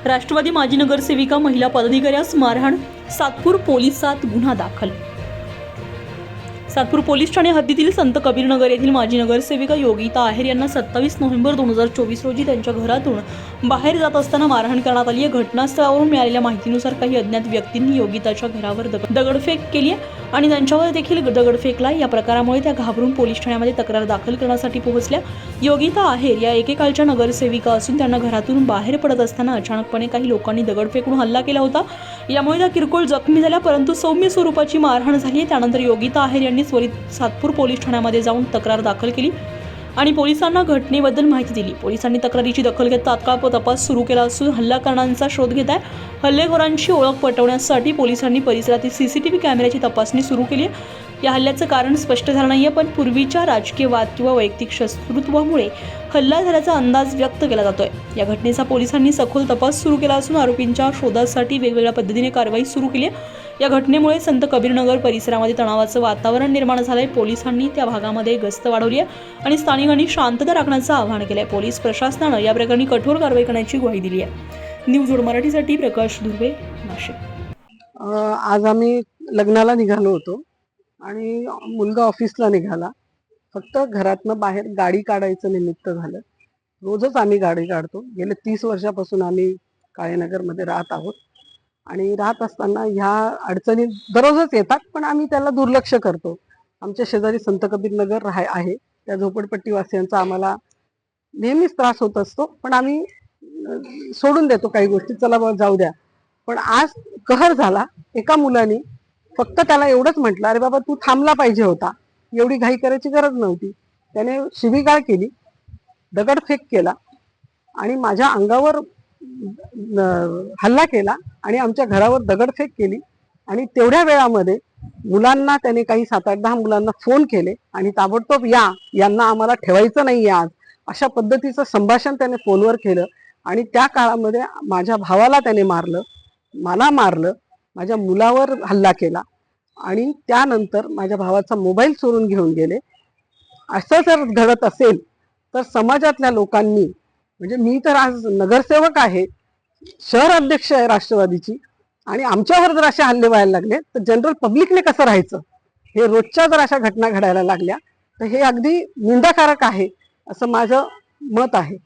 राष्ट्रवादी माजी नगरसेविका महिला पदाधिकाऱ्यास मारहाण, सातपूर पोलिसात गुन्हा दाखल। सातपूर पोलीस ठाणे हद्दीतील संत कबीरनगर येथील माजी नगरसेविका योगिता आहेर यांना 27 नोव्हेंबर 2024 रोजी त्यांच्या घरातून बाहेर जात असताना मारहाण करण्यात आली आहे। घटनास्थळावरून मिळालेल्या माहितीनुसार काही अज्ञात व्यक्तींनी योगिताच्या घरावर दगडफेक केली आणि त्यांच्यावर देखील दगड फेकला। या प्रकारामुळे त्या घाबरून पोलीस ठाण्यामध्ये तक्रार दाखल करण्यासाठी पोहोचल्या। योगिता आहेर या एकेकाळच्या नगरसेविका असून त्यांना घरातून बाहेर पडत असताना अचानकपणे काही लोकांनी दगड फेकून हल्ला केला होता। यामुळे त्या किरकोळ जखमी झाल्या, परंतु सौम्य स्वरूपाची मारहाण झाली। त्यानंतर योगिता आहेर यांनी त्वरित सातपूर पोलीस ठाण्यामध्ये जाऊन तक्रार दाखल केली आणि पोलिसांना घटनेबद्दल माहिती दिली। पोलिसांनी तक्रारीची दखल घेत तात्काळ तपास सुरू केला असून हल्ला करणाऱ्यांचा शोध घेत आहे। हल्लेखोरांची ओळख पटवण्यासाठी पोलिसांनी परिसरातील सीसीटीव्ही कॅमेऱ्याची तपासणी सुरू केली आहे। या हल्ल्याचं कारण स्पष्ट झालं नाहीये, पण पूर्वीच्या राजकीय वाद किंवा वैयक्तिक शत्रुत्वामुळे हल्ला झाल्याचा अंदाज व्यक्त केला जातोय। या घटनेचा पोलिसांनी सखोल तपास सुरू केला असून आरोपींच्या शोधासाठी वेगवेगळ्या पद्धतीने कारवाई सुरू केली आहे। या घटनेमुळे संत कबीरनगर परिसरामध्ये तणावाचं वातावरण निर्माण झालंय। पोलिसांनी त्या भागामध्ये गस्त वाढवली आहे आणि स्थानिकांनी शांतता राखण्याचं आवाहन केलंय। पोलीस प्रशासनानं या प्रकरणी कठोर कारवाई करण्याची ग्वाही दिली आहे। न्यूज ओड मराठीसाठी प्रकाश धुर्वे, नाशिक। आज आम्ही लग्नाला निघालो होतो आणि मुलगा ऑफिसला निघाला। फक्त घरातनं बाहेर गाडी काढायचं निमित्त झालं। रोजच आम्ही गाडी काढतो, गेले 30 वर्षापासून आम्ही काळेनगरमध्ये राहत आहोत आणि राहत असताना ह्या अडचणी दररोजच येतात, पण आम्ही त्याला दुर्लक्ष करतो। आमच्या शेजारी संत कबीरनगर आहे, त्या झोपडपट्टीवासियांचा आम्हाला नेहमीच त्रास होत असतो, पण आम्ही सोडून देतो काही गोष्टी, चला बाबा जाऊ द्या। पण आज कहर झाला। एका मुलाने फक्त त्याला एवढंच म्हटलं, अरे बाबा तू थांबला पाहिजे होता, एवढी घाई करायची गरज नव्हती। त्याने शिवीगाळ केली, दगडफेक केला आणि माझ्या अंगावर हल्ला केला आणि आमच्या घरावर दगडफेक केली आणि तेवढ्या वेळामध्ये मुलांना त्याने काही 7-8-10 मुलांना फोन केले आणि ताबडतोब यांना आम्हाला ठेवायचं नाही आज, अशा पद्धतीचं संभाषण त्याने फोनवर केलं आणि त्या काळामध्ये माझ्या भावाला त्याने मारलं, मला मारलं, माझ्या मुलावर हल्ला केला आणि त्यानंतर माझ्या भावाचा मोबाईल चोरून घेऊन गेले। असं जर घडत असेल तर समाजातल्या लोकांनी, म्हणजे मी तर आज नगरसेवक आहे, शहर अध्यक्ष आहे राष्ट्रवादीची, आणि आमच्यावर जर असे हल्ले व्हायला लागले तर जनरल पब्लिकने कसं राहायचं? हे रोजच्या जर अशा घटना घडायला लागल्या तर हे अगदी निंदाकारक आहे असं माझं मत आहे।